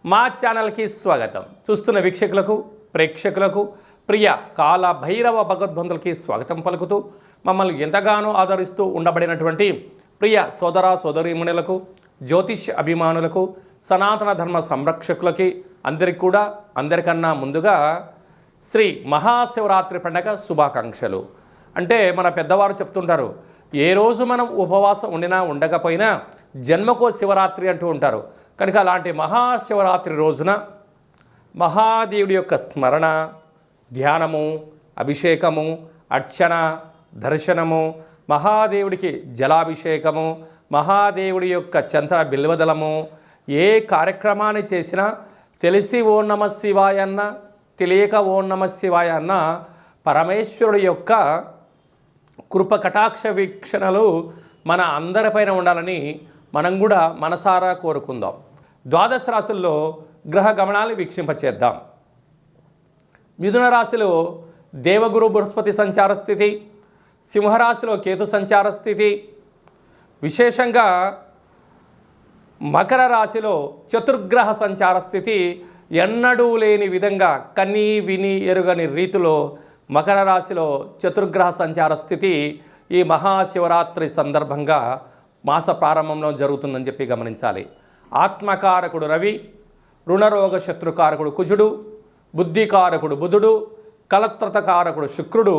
మా ఛానల్కి స్వాగతం. చూస్తున్న వీక్షకులకు, ప్రేక్షకులకు, ప్రియ కాల భైరవ భగవద్బంధులకి స్వాగతం పలుకుతూ మమ్మల్ని ఎంతగానో ఆదరిస్తూ ఉండబడినటువంటి ప్రియ సోదర సోదరీమణులకు, జ్యోతిష్ అభిమానులకు, సనాతన ధర్మ సంరక్షకులకి అందరికన్నా ముందుగా శ్రీ మహాశివరాత్రి పండగ శుభాకాంక్షలు. అంటే మన పెద్దవారు చెప్తుంటారు, ఏ రోజు మనం ఉపవాసం ఉండినా ఉండకపోయినా జన్మకో శివరాత్రి అంటూ ఉంటారు. కనుక అలాంటి మహాశివరాత్రి రోజున మహాదేవుడి యొక్క స్మరణ, ధ్యానము, అభిషేకము, అర్చన, దర్శనము, మహాదేవుడికి జలాభిషేకము, మహాదేవుడి యొక్క చంద్ర బిల్వదలము, ఏ కార్యక్రమాన్ని చేసినా తెలిసి ఓం నమ శివాయ అన్న, తెలియక ఓం నమ శివాయ అన్న పరమేశ్వరుడి యొక్క కృప కటాక్ష వీక్షణలు మన అందరిపైన ఉండాలని మనం కూడా మనసారా కోరుకుందాం. ద్వాదశ రాశుల్లో గ్రహ గమనాలు వీక్షింపచేద్దాం. మిథున రాశిలో దేవగురు బృహస్పతి సంచార స్థితి, సింహరాశిలో కేతు సంచార స్థితి, విశేషంగా మకర రాశిలో చతుర్గ్రహ సంచార స్థితి ఎన్నడూ లేని విధంగా కన్నీ విని ఎరుగని రీతిలో మకర రాశిలో చతుర్గ్రహ సంచార స్థితి ఈ మహాశివరాత్రి సందర్భంగా మాస ప్రారంభంలో జరుగుతుందని చెప్పి గమనించాలి. ఆత్మకారకుడు రవి, రుణరోగ శత్రుకారకుడు కుజుడు, బుద్ధికారకుడు బుధుడు, కలత్రతకారకుడు శుక్రుడు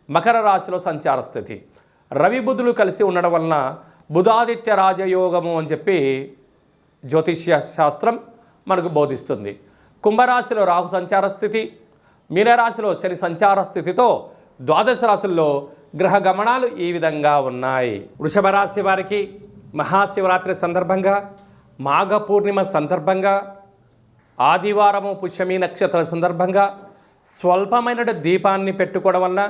మకర రాశిలో సంచార స్థితి. రవి బుధులు కలిసి ఉండడం వలన బుధాదిత్య రాజయోగము అని చెప్పి జ్యోతిష్య శాస్త్రం మనకు బోధిస్తుంది. కుంభరాశిలో రాహు సంచార స్థితి, మీనరాశిలో శని సంచార స్థితితో ద్వాదశ రాశుల్లో గ్రహ గమనాలు ఈ విధంగా ఉన్నాయి. వృషభ రాశి వారికి మహాశివరాత్రి సందర్భంగా, మాఘ పూర్ణిమ సందర్భంగా, ఆదివారము పుష్యమి నక్షత్ర సందర్భంగా స్వల్పమైన దీపాన్ని పెట్టుకోవడం వలన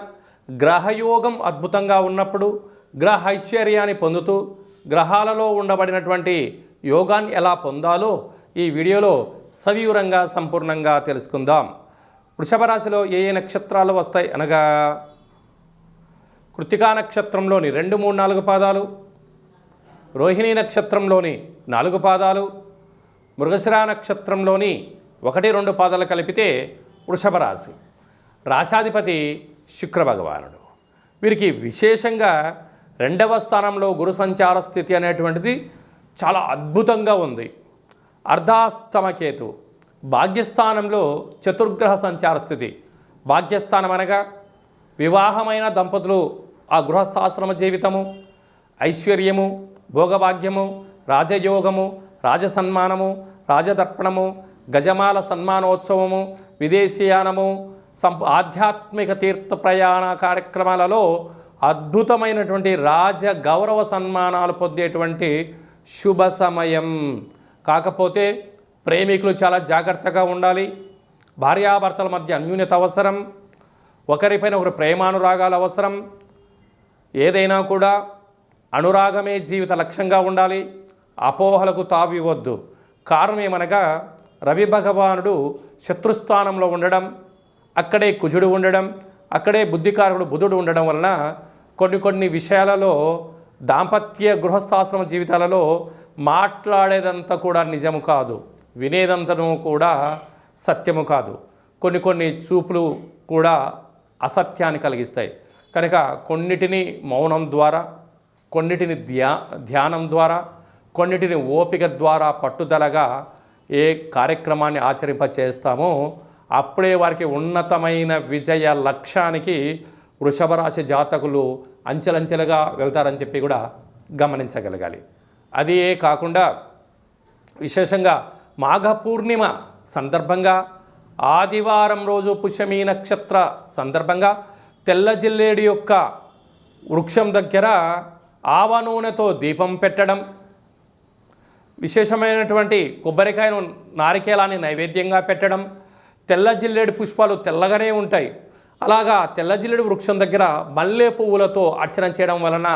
గ్రహయోగం అద్భుతంగా ఉన్నప్పుడు గ్రహ ఐశ్వర్యాన్ని పొందుతూ గ్రహాలలో ఉండబడినటువంటి యోగాన్ని ఎలా పొందాలో ఈ వీడియోలో సవివరంగా సంపూర్ణంగా తెలుసుకుందాం. వృషభ రాశిలో ఏ ఏ నక్షత్రాలు వస్తాయి అనగా కృత్తికా నక్షత్రంలోని 2, 3, 4 పాదాలు, రోహిణీ నక్షత్రంలోని 4 పాదాలు, మృగశిర నక్షత్రంలోని 1, 2 పాదాలు కలిపితే వృషభ రాశి. రాశాధిపతి శుక్ర భగవానుడు. వీరికి విశేషంగా 2వ స్థానంలో గురు సంచార స్థితి అనేటువంటిది చాలా అద్భుతంగా ఉంది. అర్ధాష్టమకేతు భాగ్యస్థానంలో చతుర్గ్రహ సంచార స్థితి. భాగ్యస్థానం అనగా వివాహమైన దంపతులు ఆ గృహస్థాశ్రమ జీవితము, ఐశ్వర్యము, భోగభాగ్యము, రాజయోగము, రాజసన్మానము, రాజదర్పణము, గజమాల సన్మానోత్సవము, విదేశీయానము, ఆధ్యాత్మిక తీర్థ ప్రయాణ కార్యక్రమాలలో అద్భుతమైనటువంటి రాజ గౌరవ సన్మానాలు పొందేటువంటి శుభ సమయం. కాకపోతే ప్రేమికులు చాలా జాగ్రత్తగా ఉండాలి. భార్యాభర్తల మధ్య అన్యోన్యత అవసరం. ఒకరిపైన ఒకరు ప్రేమానురాగాలు అవసరం. ఏదైనా కూడా అనురాగమే జీవిత లక్ష్యంగా ఉండాలి. అపోహలకు తావివ్వద్దు. కారణం ఏమనగా రవి భగవానుడు శత్రుస్థానంలో ఉండడం, అక్కడే కుజుడు ఉండడం, అక్కడే బుద్ధికారకుడు బుధుడు ఉండడం వలన కొన్ని విషయాలలో దాంపత్య గృహస్థాశ్రమ జీవితాలలో మాట్లాడేదంతా కూడా నిజము కాదు, వినేదంతను కూడా సత్యము కాదు. కొన్ని చూపులు కూడా అసత్యాన్ని కలిగిస్తాయి. కనుక కొన్నిటిని మౌనం ద్వారా, కొన్నిటిని ధ్యానం ద్వారా, కొన్నిటిని ఓపిక ద్వారా పట్టుదలగా ఏ కార్యక్రమాన్ని ఆచరింపచేస్తామో అప్పుడే వారికి ఉన్నతమైన విజయ లక్ష్యానికి వృషభ రాశి జాతకులు అంచెలంచెలుగా వెళ్తారని చెప్పి కూడా గమనించగలగాలి. అదే కాకుండా విశేషంగా మాఘ పూర్ణిమ సందర్భంగా, ఆదివారం రోజు పుష్యమి నక్షత్ర సందర్భంగా తెల్ల జిల్లేడు యొక్క వృక్షం దగ్గర ఆవ నూనెతో దీపం పెట్టడం, విశేషమైనటువంటి కొబ్బరికాయను, నారికేలాన్ని నైవేద్యంగా పెట్టడం, తెల్ల జిల్లేడు పుష్పాలు తెల్లగానే ఉంటాయి. అలాగా తెల్ల జిల్లేడు వృక్షం దగ్గర మల్లె పువ్వులతో అర్చన చేయడం వలన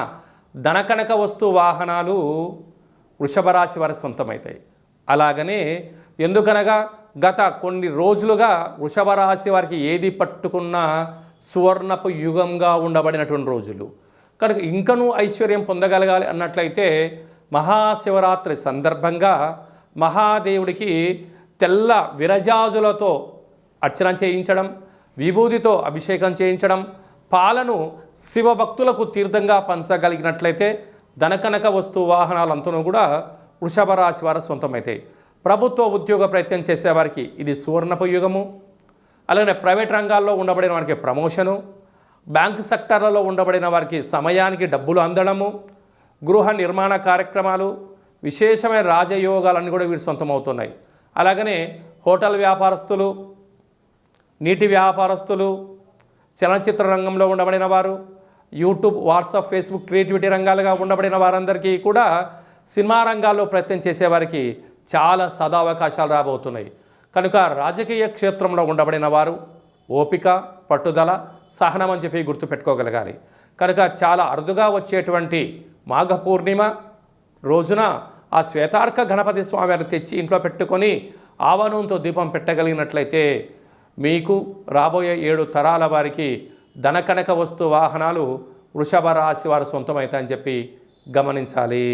ధనకనక వస్తు వాహనాలు వృషభ రాశి వారి సొంతమవుతాయి. అలాగనే ఎందుకనగా గత కొన్ని రోజులుగా వృషభ రాశి వారికి ఏది పట్టుకున్నా సువర్ణపు యుగంగా ఉండబడినటువంటి రోజులు. కనుక ఇంకనూ ఐశ్వర్యం పొందగలగాలి అన్నట్లయితే మహాశివరాత్రి సందర్భంగా మహాదేవుడికి తెల్ల విరజాజులతో అర్చన చేయించడం, విభూతితో అభిషేకం చేయించడం, పాలను శివభక్తులకు తీర్థంగా పంచగలిగినట్లయితే ధనకనక వస్తు వాహనాలంతనూ కూడా వృషభ రాశి వారి సొంతమవుతాయి. ప్రభుత్వ ఉద్యోగ ప్రయత్నం చేసేవారికి ఇది సువర్ణపు యుగము. అలాగే ప్రైవేట్ రంగాల్లో ఉండబడిన వారికి ప్రమోషను, బ్యాంక్ సెక్టార్లలో ఉండబడిన వారికి సమయానికి డబ్బులు అందడము, గృహ నిర్మాణ కార్యక్రమాలు, విశేషమైన రాజయోగాలన్నీ కూడా వీరు సొంతమవుతున్నాయి. అలాగనే హోటల్ వ్యాపారస్తులు, నీటి వ్యాపారస్తులు, చలనచిత్ర రంగంలో ఉండబడిన వారు, యూట్యూబ్, వాట్సాప్, ఫేస్బుక్ క్రియేటివిటీ రంగాలుగా ఉండబడిన వారందరికీ కూడా సినిమా రంగాల్లో ప్రయత్నం చేసేవారికి చాలా సదావకాశాలు రాబోతున్నాయి. కనుక రాజకీయ క్షేత్రంలో ఉండబడిన వారు ఓపిక, పట్టుదల, సహనం అని చెప్పి గుర్తుపెట్టుకోగలగాలి. కనుక చాలా అరుదుగా వచ్చేటువంటి మాఘ పూర్ణిమ రోజున ఆ శ్వేతార్క గణపతి స్వామిని తెచ్చి ఇంట్లో పెట్టుకొని ఆవనంతో దీపం పెట్టగలిగినట్లయితే మీకు రాబోయే 7 తరాల వారికి ధనకనక వస్తు వాహనాలు వృషభ రాశి వారు సొంతమవుతాయని చెప్పి గమనించాలి.